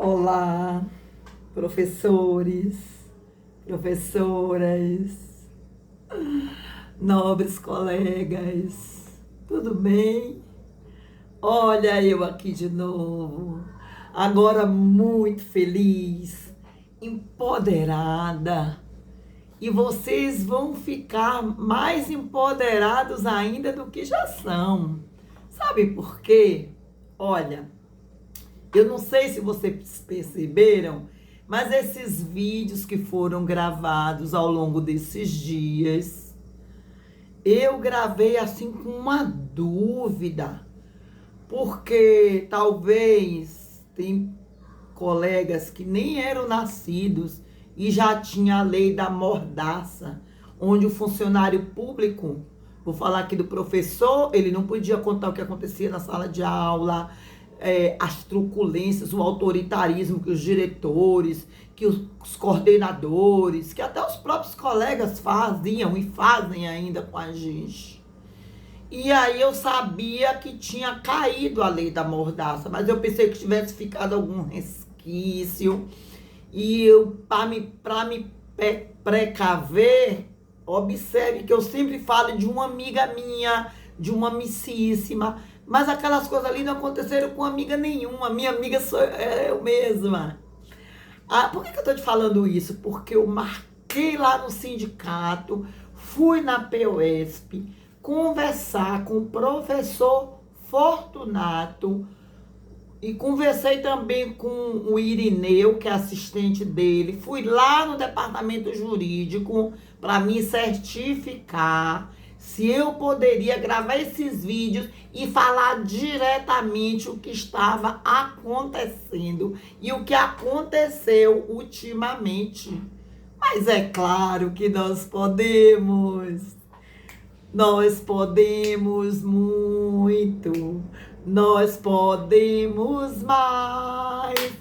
Olá, professores, professoras, nobres colegas, tudo bem? Olha eu aqui de novo, agora muito feliz, empoderada, e vocês vão ficar mais empoderados ainda do que já são. Sabe por quê? Olha, eu não sei se vocês perceberam, mas esses vídeos que foram gravados ao longo desses dias, eu gravei assim com uma dúvida, porque talvez tem colegas que nem eram nascidos e já tinha a lei da mordaça, onde o funcionário público, vou falar aqui do professor, ele não podia contar o que acontecia na sala de aula, as truculências, o autoritarismo que os diretores, que os coordenadores, que até os próprios colegas faziam e fazem ainda com a gente. E aí eu sabia que tinha caído a lei da mordaça, mas eu pensei que tivesse ficado algum resquício. E eu, para me precaver, observe que eu sempre falo de uma amiga minha, de uma amicíssima, mas aquelas coisas ali não aconteceram com amiga nenhuma. Minha amiga sou eu mesma. Por que eu tô te falando isso? Porque eu marquei lá no sindicato, fui na POSP conversar com o professor Fortunato e conversei também com o Irineu, que é assistente dele. Fui lá no departamento jurídico para me certificar se eu poderia gravar esses vídeos e falar diretamente o que estava acontecendo e o que aconteceu ultimamente. Mas é claro que nós podemos muito, nós podemos mais.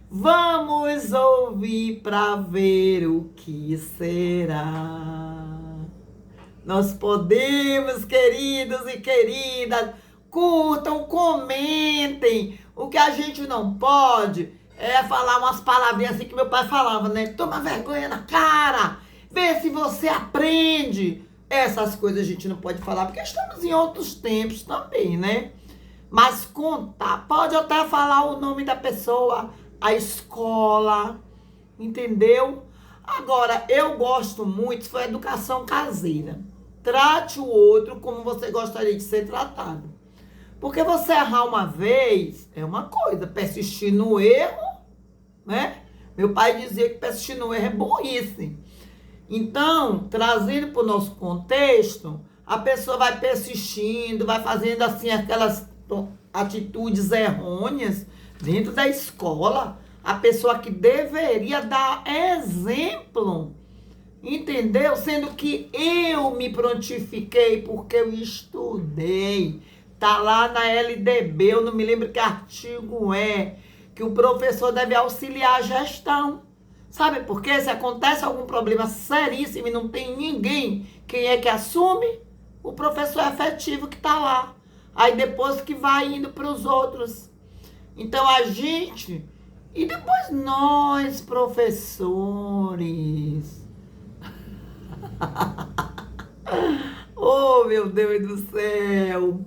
Vamos ouvir para ver o que será. Nós podemos, queridos e queridas, curtam, comentem. O que a gente não pode é falar umas palavrinhas assim que meu pai falava, né? Toma vergonha na cara, vê se você aprende. Essas coisas a gente não pode falar, porque estamos em outros tempos também, né? Mas contar, pode até falar o nome da pessoa, a escola, entendeu? Agora, eu gosto muito, foi educação caseira. Trate o outro como você gostaria de ser tratado. Porque você errar uma vez é uma coisa, persistir no erro, né? Meu pai dizia que persistir no erro é burrice. Então, trazendo para o nosso contexto, a pessoa vai persistindo, vai fazendo assim aquelas atitudes errôneas dentro da escola. A pessoa que deveria dar exemplo, entendeu? Sendo que eu me prontifiquei porque eu estudei. Tá lá na LDB, eu não me lembro que artigo é, que o professor deve auxiliar a gestão. Sabe por quê? Se acontece algum problema seríssimo e não tem ninguém, quem é que assume? O professor efetivo que está lá. Aí depois que vai indo para os outros. Então a gente, e depois nós, professores. Oh, meu Deus do céu.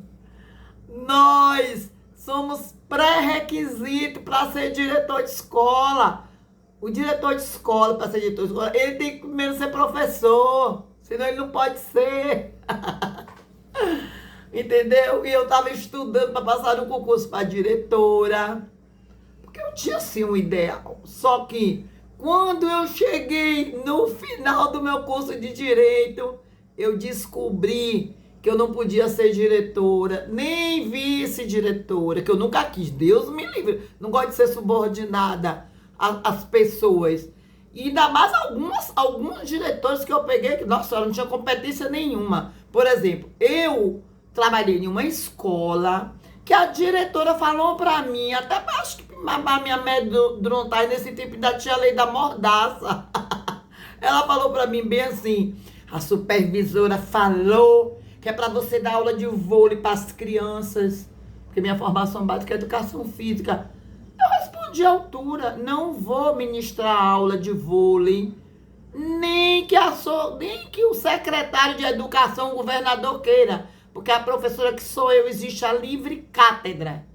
Nós somos pré-requisito para ser diretor de escola. O diretor de escola, para ser diretor de escola, ele tem que primeiro ser professor, senão ele não pode ser. Entendeu? E eu estava estudando para passar no concurso para diretora, porque eu tinha assim um ideal. Só que quando eu cheguei no final do meu curso de direito, eu descobri que eu não podia ser diretora, nem vice-diretora, que eu nunca quis. Deus me livre. Não gosto de ser subordinada às pessoas. E ainda mais alguns diretores que eu peguei, que, nossa, não tinha competência nenhuma. Por exemplo, eu trabalhei em uma escola que a diretora falou pra mim, até acho que a me amedrontar nesse tempo ainda tinha a lei da mordaça. Ela falou pra mim bem assim, a supervisora falou que é pra você dar aula de vôlei para as crianças, porque minha formação básica é educação física. Eu de altura. Não vou ministrar aula de vôlei, nem que o secretário de educação, o governador queira, porque a professora que sou eu, existe a livre cátedra.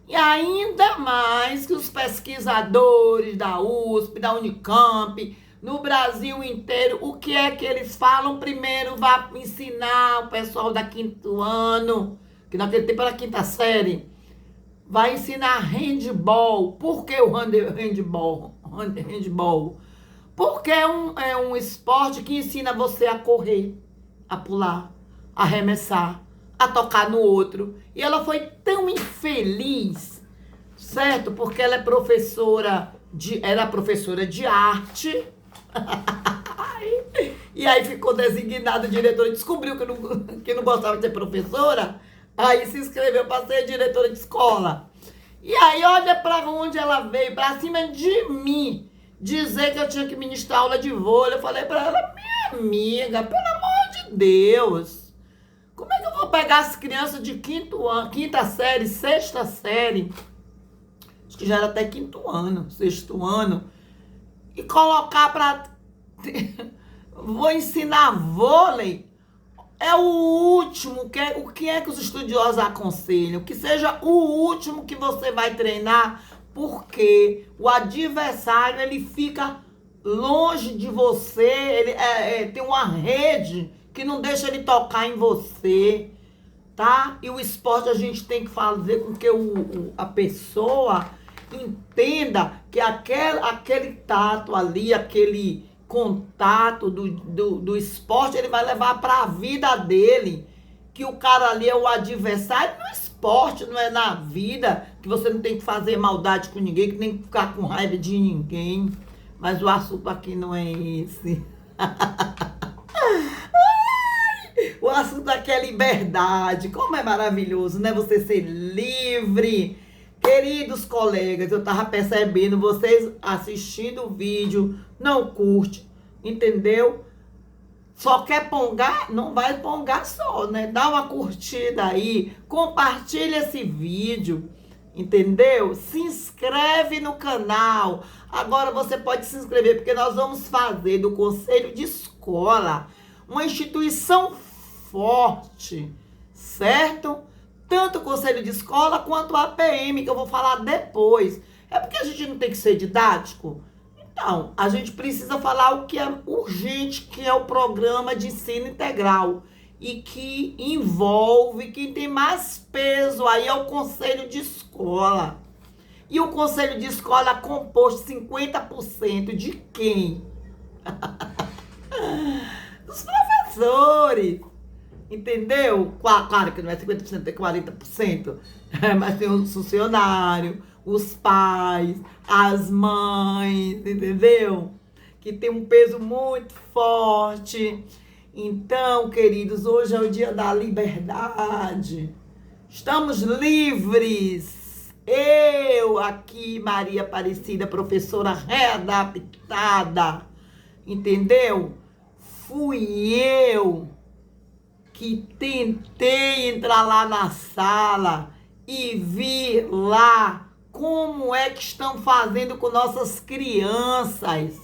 E ainda mais que os pesquisadores da USP, da Unicamp, no Brasil inteiro, o que é que eles falam? Primeiro, vá ensinar o pessoal da quinto ano, que naquele tempo era quinta série, vai ensinar handball. Por que o handball? Porque é um esporte que ensina você a correr, a pular, a arremessar, a tocar no outro. E ela foi tão infeliz, certo? Porque ela era professora de arte. E aí ficou designada diretora, descobriu que não gostava de ser professora, aí se inscreveu para ser diretora de escola. E aí olha para onde ela veio, para cima de mim, dizer que eu tinha que ministrar aula de vôlei. Eu falei para ela, minha amiga, pelo amor de Deus, como é que eu vou pegar as crianças de quinta série, sexta série, acho que já era até quinto ano, sexto ano, e colocar para... Vou ensinar vôlei? É o último, o que é que os estudiosos aconselham? Que seja o último que você vai treinar, porque o adversário, ele fica longe de você, ele tem uma rede que não deixa ele tocar em você, tá? E o esporte a gente tem que fazer com que a pessoa entenda que aquele tato ali, aquele contato do esporte, ele vai levar para a vida dele. Que o cara ali é o adversário no esporte, não é na vida. Que você não tem que fazer maldade com ninguém, que nem ficar com raiva de ninguém. Mas o assunto aqui não é esse. O assunto aqui é liberdade. Como é maravilhoso, né? Você ser livre. Queridos colegas, eu tava percebendo, vocês assistindo o vídeo, não curte, entendeu? Só quer pongar? Não vai pongar só, né? Dá uma curtida aí, compartilha esse vídeo, entendeu? Se inscreve no canal. Agora você pode se inscrever, porque nós vamos fazer do Conselho de Escola uma instituição forte, certo? Tanto o Conselho de Escola quanto a APM, que eu vou falar depois. É porque a gente não tem que ser didático? Então, a gente precisa falar o que é urgente, que é o programa de ensino integral. E que envolve, quem tem mais peso aí é o Conselho de Escola. E o Conselho de Escola é composto 50% de quem? Dos professores. Entendeu? Claro que não é 50%, é 40%. Mas tem os funcionários, os pais, as mães, entendeu? Que tem um peso muito forte. Então, queridos, hoje é o dia da liberdade. Estamos livres. Eu aqui, Maria Aparecida, professora readaptada. Entendeu? Fui eu que tentei entrar lá na sala e vi lá como é que estão fazendo com nossas crianças,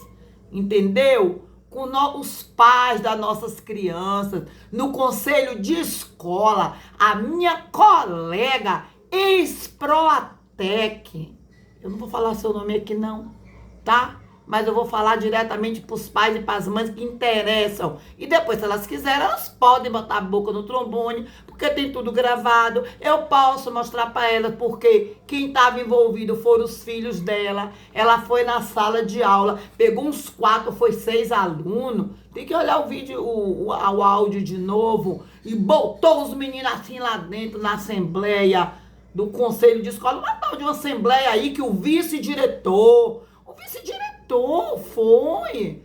entendeu? Com os pais das nossas crianças, no conselho de escola, a minha colega ex-Proatec, eu não vou falar seu nome aqui não, tá? Mas eu vou falar diretamente para os pais e para as mães que interessam. E depois, se elas quiserem, elas podem botar a boca no trombone, porque tem tudo gravado. Eu posso mostrar para elas, porque quem estava envolvido foram os filhos dela. Ela foi na sala de aula, pegou uns 4, foi 6 alunos. Tem que olhar o vídeo, o áudio de novo. E botou os meninos assim lá dentro, na assembleia do conselho de escola. Uma tal de uma assembleia aí que o vice-diretor foi.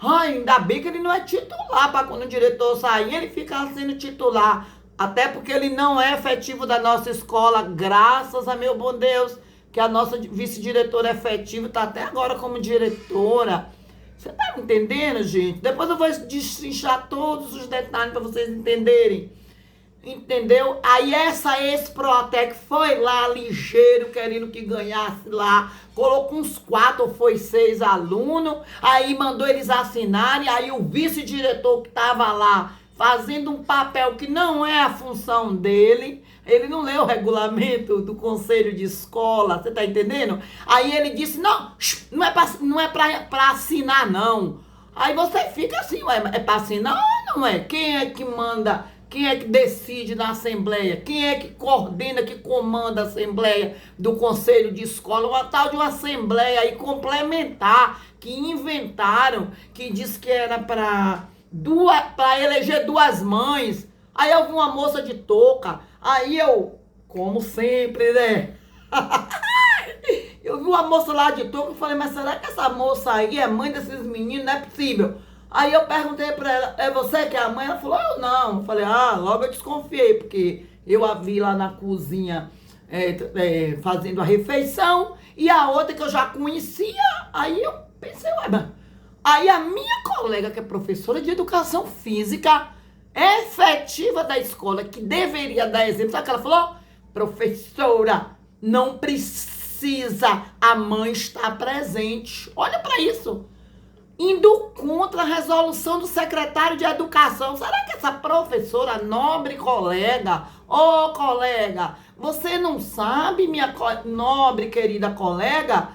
Ai, ainda bem que ele não é titular, para quando o diretor sair, ele ficar sendo titular. Até porque ele não é efetivo da nossa escola, graças a meu bom Deus, que a nossa vice-diretora é efetiva, está até agora como diretora. Você tá me entendendo, gente? Depois eu vou destrinchar todos os detalhes para vocês entenderem. Entendeu? Aí essa ex-Protec foi lá, ligeiro, querendo que ganhasse lá. Colocou uns 4 ou foi 6 alunos. Aí mandou eles assinarem. Aí o vice-diretor que estava lá fazendo um papel que não é a função dele. Ele não leu o regulamento do conselho de escola, você tá entendendo? Aí ele disse, não, não é pra assinar, não. Aí você fica assim, ué, é pra assinar ou não é? Quem é que manda? Quem é que decide na Assembleia? Quem é que coordena, que comanda a Assembleia do Conselho de Escola? Uma tal de uma Assembleia aí complementar, que inventaram, que diz que era para eleger 2 mães. Aí alguma moça de touca. Aí eu, como sempre, né? Eu vi uma moça lá de touca e falei, mas será que essa moça aí é mãe desses meninos? Não é possível. Aí eu perguntei pra ela, é você que é a mãe? Ela falou, eu não. Eu falei, logo eu desconfiei, porque eu a vi lá na cozinha fazendo a refeição, e a outra que eu já conhecia, aí eu pensei, ué, mas... Aí a minha colega, que é professora de educação física, efetiva da escola, que deveria dar exemplo, sabe o que ela falou? Professora, não precisa a mãe estar presente. Olha pra isso. Indo contra a resolução do secretário de Educação. Será que essa professora, nobre colega, colega, você não sabe, minha nobre querida colega,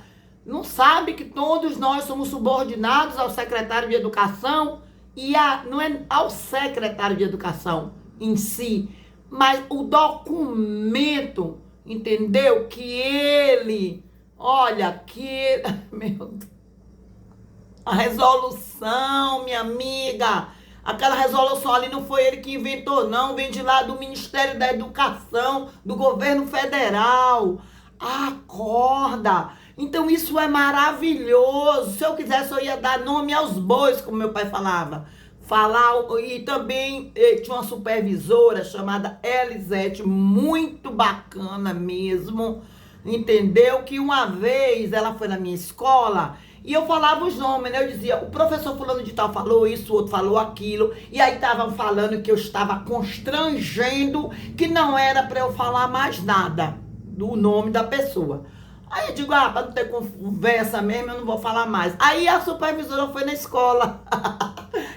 não sabe que todos nós somos subordinados ao secretário de Educação e não é ao secretário de Educação em si, mas o documento, entendeu? Que ele, olha, que... Meu Deus. A resolução, minha amiga, aquela resolução ali não foi ele que inventou, não. Vem de lá do Ministério da Educação, do governo federal. Acorda! Então isso é maravilhoso. Se eu quisesse, eu ia dar nome aos bois, como meu pai falava. E também tinha uma supervisora chamada Elisete, muito bacana mesmo, entendeu? Que uma vez ela foi na minha escola e eu falava os nomes, né? Eu dizia, o professor fulano de tal falou isso, o outro falou aquilo, e aí estavam falando que eu estava constrangendo, que não era para eu falar mais nada do nome da pessoa. Aí eu digo, para não ter conversa mesmo, eu não vou falar mais. Aí a supervisora foi na escola.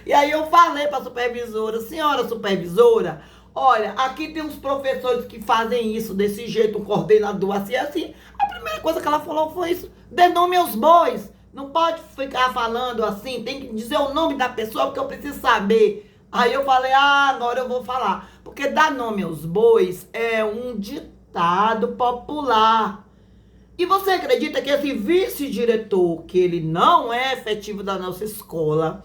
E aí eu falei para a supervisora, senhora supervisora, olha, aqui tem uns professores que fazem isso desse jeito, um coordenador assim, assim. A primeira coisa que ela falou foi isso, dê nome aos bois. Não pode ficar falando assim, tem que dizer o nome da pessoa, porque eu preciso saber. Aí eu falei, agora eu vou falar. Porque dar nome aos bois é um ditado popular. E você acredita que esse vice-diretor, que ele não é efetivo da nossa escola,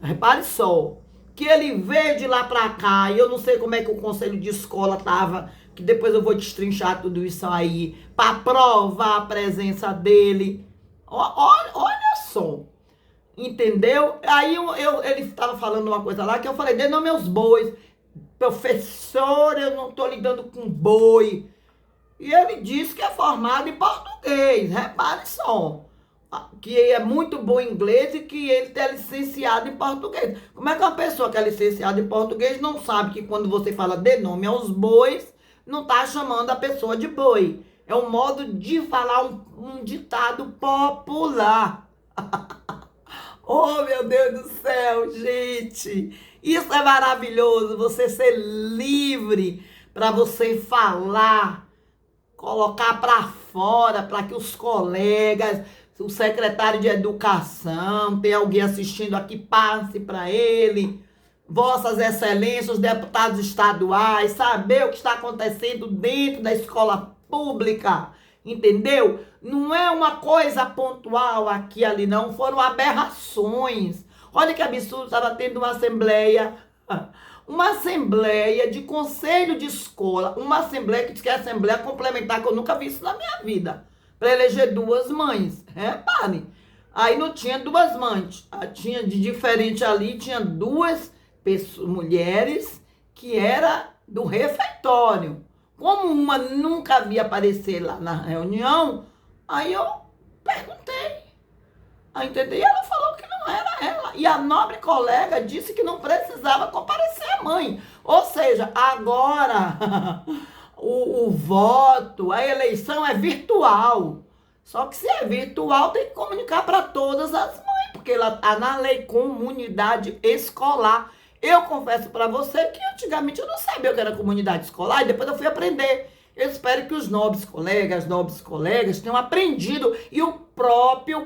repare só, que ele veio de lá pra cá, e eu não sei como é que o conselho de escola tava, que depois eu vou destrinchar tudo isso aí, pra provar a presença dele. Olha só, entendeu? Aí ele estava falando uma coisa lá que eu falei, dê nome aos bois. Professor, eu não tô lidando com boi. E ele disse que é formado em português, repare só. Que é muito bom em inglês e que ele é licenciado em português. Como é que uma pessoa que é licenciada em português não sabe que quando você fala dê nome aos bois, não está chamando a pessoa de boi? É um modo de falar um ditado popular. Oh, meu Deus do céu, gente. Isso é maravilhoso, você ser livre para você falar, colocar para fora, para que os colegas, o secretário de Educação, tem alguém assistindo aqui, passe para ele, Vossas Excelências, os deputados estaduais, saber o que está acontecendo dentro da escola pública, entendeu? Não é uma coisa pontual aqui e ali, não, foram aberrações. Olha que absurdo, estava tendo uma assembleia de conselho de escola, uma assembleia que diz que é assembleia complementar, que eu nunca vi isso na minha vida, para eleger 2 mães, repare. Aí não tinha 2 mães, tinha de diferente ali, tinha 2 mulheres que era do refeitório. Como uma nunca via aparecer lá na reunião, aí eu perguntei. Entendeu? E ela falou que não era ela. E a nobre colega disse que não precisava comparecer a mãe. Ou seja, agora o voto, a eleição é virtual. Só que se é virtual, tem que comunicar para todas as mães, porque ela está na lei comunidade escolar. Eu confesso para você que antigamente eu não sabia o que era comunidade escolar e depois eu fui aprender. Eu espero que os nobres colegas tenham aprendido. E o próprio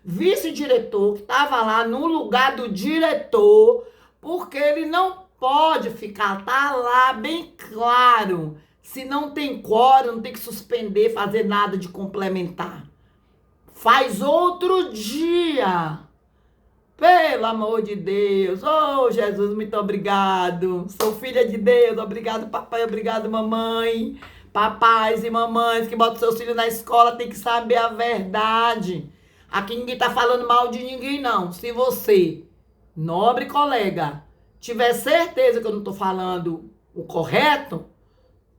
vice-diretor que estava lá no lugar do diretor, porque ele não pode ficar, tá lá bem claro. Se não tem quórum, não tem que suspender, fazer nada de complementar. Faz outro dia. Pelo amor de Deus. Oh, Jesus, muito obrigado. Sou filha de Deus. Obrigado, papai. Obrigado, mamãe. Papais e mamães que botam seus filhos na escola tem que saber a verdade. Aqui ninguém tá falando mal de ninguém, não. Se você, nobre colega, tiver certeza que eu não tô falando o correto,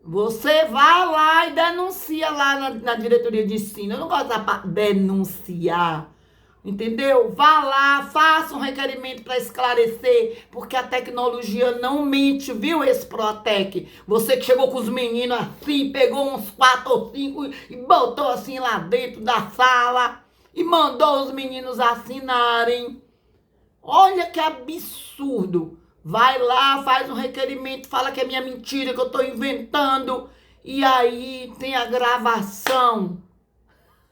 você vai lá e denuncia lá na diretoria de ensino. Eu não gosto da denunciar. Entendeu? Vá lá, faça um requerimento para esclarecer, porque a tecnologia não mente, viu, esse Protec? Você que chegou com os meninos assim, pegou uns 4 ou 5 e botou assim lá dentro da sala e mandou os meninos assinarem. Olha que absurdo. Vai lá, faz um requerimento, fala que é minha mentira, que eu tô inventando. E aí tem a gravação.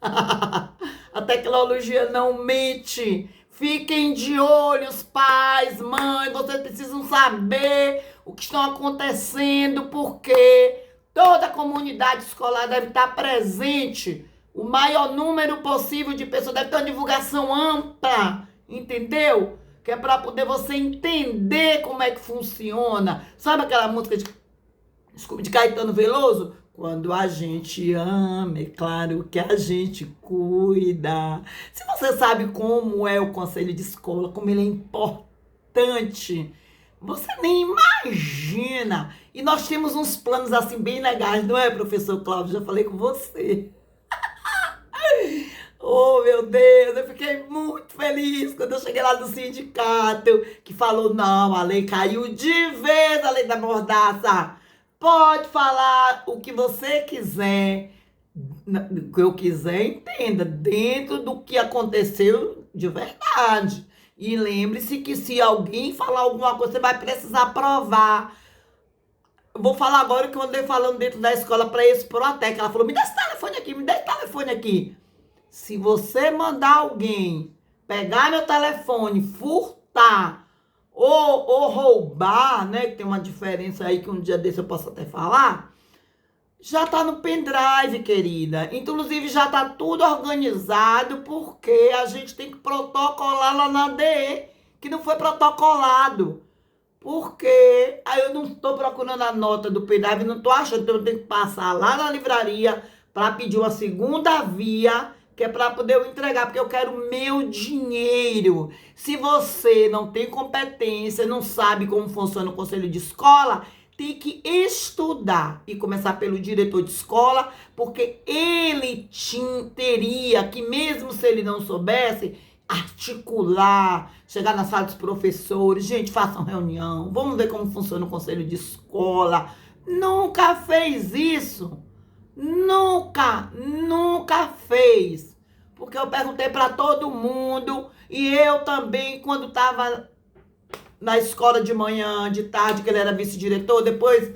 A tecnologia não mente. Fiquem de olho, os pais, mães, vocês precisam saber o que está acontecendo, porque toda a comunidade escolar deve estar presente. O maior número possível de pessoas, deve ter uma divulgação ampla, entendeu? Que é para poder você entender como é que funciona. Sabe aquela música de Caetano Veloso? Quando a gente ama, é claro que a gente cuida. Se você sabe como é o conselho de escola, como ele é importante, você nem imagina. E nós temos uns planos assim bem legais, não é, professor Cláudio? Já falei com você. Oh, meu Deus, eu fiquei muito feliz quando eu cheguei lá do sindicato, que falou, não, a lei caiu de vez, a lei da mordaça. Pode falar o que você quiser, o que eu quiser, entenda, dentro do que aconteceu de verdade. E lembre-se que se alguém falar alguma coisa, você vai precisar provar. Eu vou falar agora o que eu andei falando dentro da escola para esse Protec. Ela falou, me dá esse telefone aqui, me dá esse telefone aqui. Se você mandar alguém pegar meu telefone, furtar, ou roubar, né? Que tem uma diferença aí que um dia desse eu posso até falar. Já tá no pendrive, querida. Inclusive já tá tudo organizado porque a gente tem que protocolar lá na DE, que não foi protocolado. Porque aí eu não tô procurando a nota do pendrive, não tô achando, então eu tenho que passar lá na livraria para pedir uma segunda via, que é para poder eu entregar, porque eu quero o meu dinheiro. Se você não tem competência, não sabe como funciona o conselho de escola, tem que estudar e começar pelo diretor de escola, porque ele teria que, mesmo se ele não soubesse, articular, chegar na sala dos professores, gente, façam reunião, vamos ver como funciona o conselho de escola. Nunca fez isso. Nunca fez. Porque eu perguntei para todo mundo e eu também, quando estava na escola de manhã, de tarde, que ele era vice-diretor, depois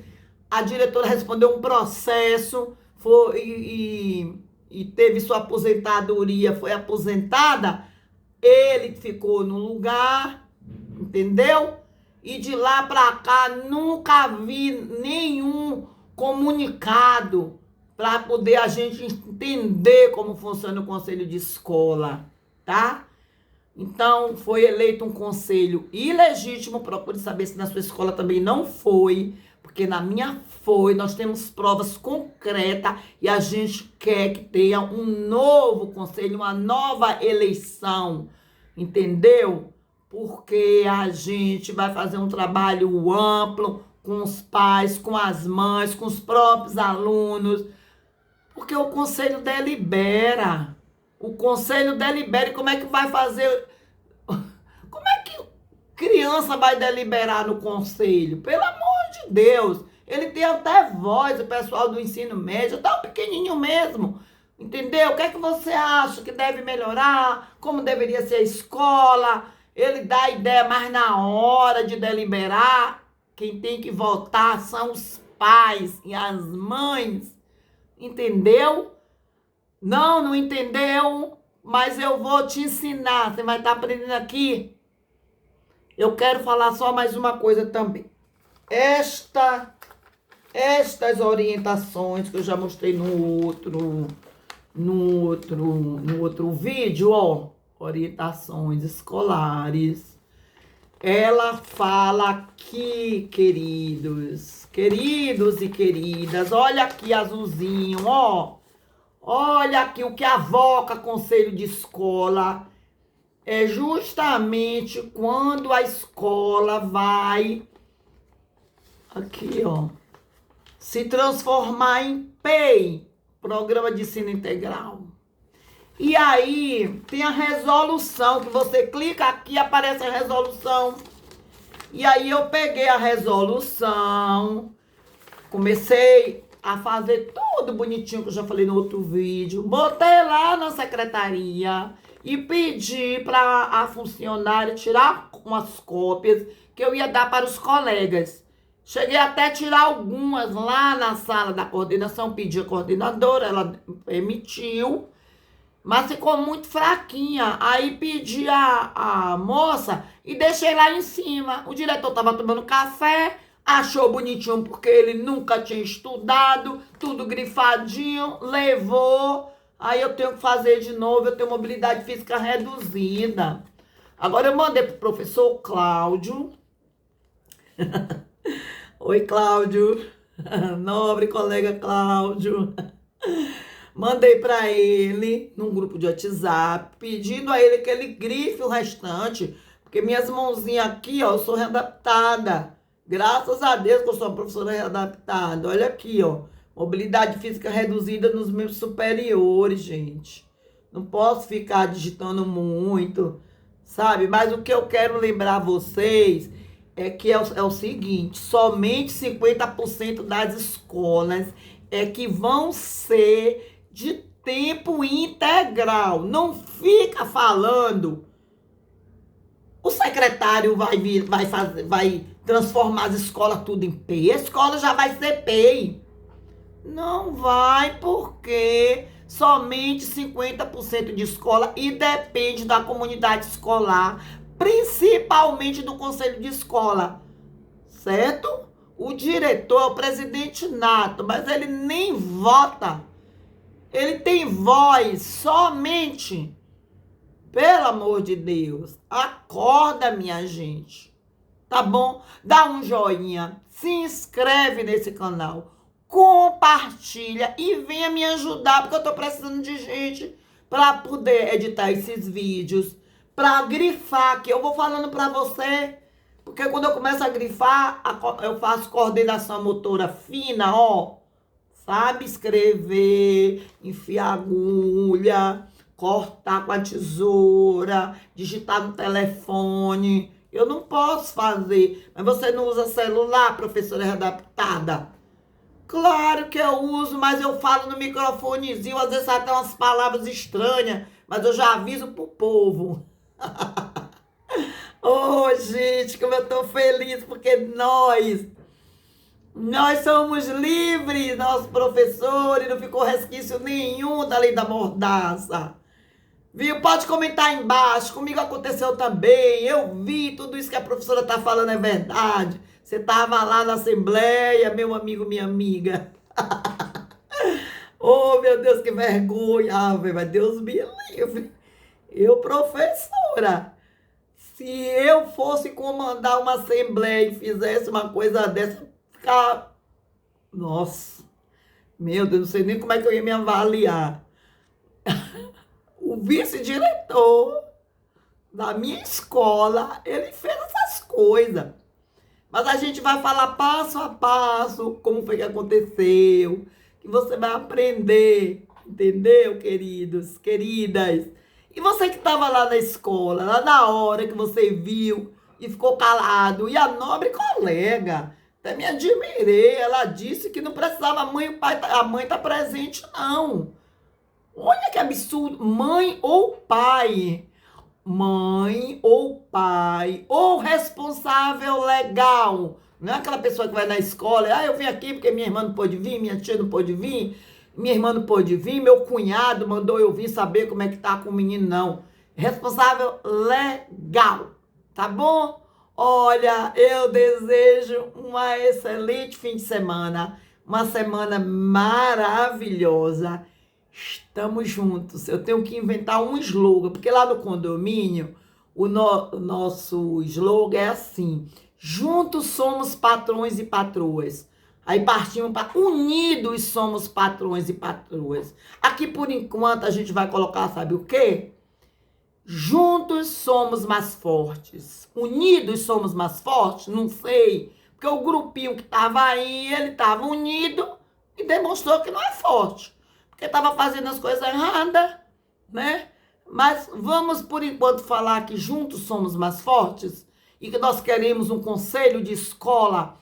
a diretora respondeu um processo e teve sua aposentadoria, foi aposentada, ele ficou no lugar, entendeu? E de lá para cá nunca vi nenhum comunicado para poder a gente entender como funciona o conselho de escola, tá? Então, foi eleito um conselho ilegítimo. Procure saber se na sua escola também não foi, porque na minha foi. Nós temos provas concretas e a gente quer que tenha um novo conselho, uma nova eleição, entendeu? Porque a gente vai fazer um trabalho amplo com os pais, com as mães, com os próprios alunos, porque o conselho delibera. o conselho delibere. Como é que vai fazer? Como é que criança vai deliberar no conselho? Pelo amor de Deus. Ele tem até voz, o pessoal do ensino médio, tá um pequenininho mesmo. Entendeu? O que é que você acha que deve melhorar? Como deveria ser a escola? Ele dá ideia, mas na hora de deliberar, quem tem que votar são os pais e as mães. Entendeu? Não, não entendeu? Mas eu vou te ensinar. Você vai estar aprendendo aqui. Eu quero falar só mais uma coisa também. Estas orientações que eu já mostrei no outro vídeo, ó, orientações escolares. Ela fala aqui, queridos e queridas, olha aqui azulzinho, ó. Olha aqui o que avoca conselho de escola. É justamente quando a escola vai, aqui, ó, se transformar em PEI, Programa de Ensino Integral. E aí tem a resolução, que você clica aqui, aparece a resolução. E aí eu peguei a resolução, comecei a fazer tudo bonitinho, que eu já falei no outro vídeo. Botei lá na secretaria e pedi para a funcionária tirar umas cópias que eu ia dar para os colegas. Cheguei até a tirar algumas lá na sala da coordenação, pedi a coordenadora, ela permitiu, mas ficou muito fraquinha. Aí pedi a moça e deixei lá em cima. O diretor estava tomando café, achou bonitinho porque ele nunca tinha estudado, tudo grifadinho, levou. Aí eu tenho que fazer de novo, eu tenho mobilidade física reduzida. Agora eu mandei pro professor Cláudio. Oi, Cláudio. Nobre colega Cláudio. Mandei para ele, num grupo de WhatsApp, pedindo a ele que ele grife o restante, porque minhas mãozinhas aqui, ó, eu sou readaptada. Graças a Deus que eu sou uma professora readaptada. Olha aqui, ó. Mobilidade física reduzida nos membros superiores, gente. Não posso ficar digitando muito, sabe? Mas o que eu quero lembrar vocês é que é o seguinte, somente 50% das escolas é que vão ser de tempo integral. Não fica falando. O secretário vai transformar as escolas tudo em PEI. A escola já vai ser PEI. Não vai, porque somente 50% de escola e depende da comunidade escolar, principalmente do conselho de escola, certo? O diretor é o presidente nato, mas ele nem vota. Ele tem voz somente. Pelo amor de Deus, acorda, minha gente. Tá bom? Dá um joinha, se inscreve nesse canal, compartilha e venha me ajudar, porque eu tô precisando de gente para poder editar esses vídeos, para grifar, que eu vou falando para você, porque quando eu começo a grifar, eu faço coordenação motora fina, ó, sabe? Escrever, enfiar agulha, cortar com a tesoura, digitar no telefone. Eu não posso fazer. Mas você não usa celular, professora readaptada? Claro que eu uso, mas eu falo no microfonezinho, às vezes até umas palavras estranhas, mas eu já aviso pro povo. Oh, gente, como eu tô feliz, porque nós somos livres, nossos professores, não ficou resquício nenhum da lei da mordaça. Viu? Pode comentar aí embaixo, comigo aconteceu também, eu vi, tudo isso que a professora tá falando é verdade. Você tava lá na assembleia, meu amigo, minha amiga. Oh, meu Deus, que vergonha. Mas Deus me livre. Eu, professora, se eu fosse comandar uma assembleia e fizesse uma coisa dessa, ficar... Nossa, meu Deus, não sei nem como é que eu ia me avaliar. O vice-diretor da minha escola, ele fez essas coisas. Mas a gente vai falar passo a passo como foi que aconteceu, que você vai aprender Entendeu, queridos, queridas? E você que estava lá na escola, lá na hora que você viu e ficou calado, e a nobre colega, até me admirei, ela disse que não precisava a mãe, o pai, a mãe tá presente, não. Olha que absurdo, mãe ou pai. Mãe ou pai, ou responsável legal. Não é aquela pessoa que vai na escola, eu vim aqui porque minha irmã não pôde vir, minha tia não pôde vir, minha irmã não pôde vir, meu cunhado mandou eu vir saber como é que tá com o menino, não. Responsável legal, tá bom? Olha, eu desejo um excelente fim de semana, uma semana maravilhosa. Estamos juntos. Eu tenho que inventar um slogan, porque lá no condomínio, o nosso slogan é assim: juntos somos patrões e patroas. Aí partimos para unidos somos patrões e patroas. Aqui, por enquanto, a gente vai colocar, sabe o quê? Juntos somos mais fortes. Unidos somos mais fortes? Não sei. Porque o grupinho que estava aí, ele estava unido e demonstrou que não é forte. Porque estava fazendo as coisas erradas, né? Mas vamos, por enquanto, falar que juntos somos mais fortes e que nós queremos um conselho de escola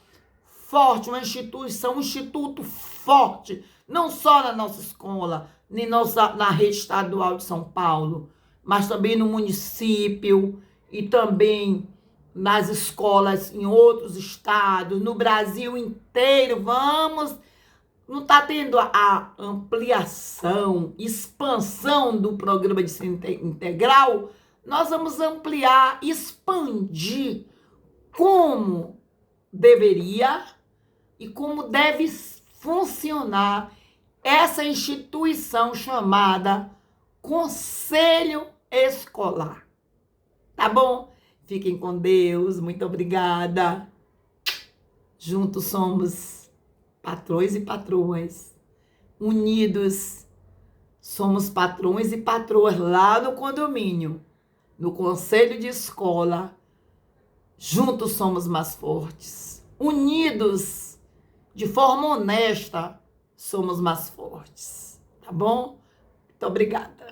forte, uma instituição, um instituto forte, não só na nossa escola, nem na rede estadual de São Paulo, mas também no município e também nas escolas em outros estados, no Brasil inteiro. Vamos, não está tendo a ampliação, expansão do programa de ensino integral, nós vamos ampliar, expandir como deveria e como deve funcionar essa instituição chamada Conselho Escolar. Tá bom? Fiquem com Deus. Muito obrigada. Juntos somos patrões e patroas. Unidos somos patrões e patroas lá no condomínio, no conselho de escola. Juntos somos mais fortes. Unidos de forma honesta, somos mais fortes. Tá bom? Muito obrigada.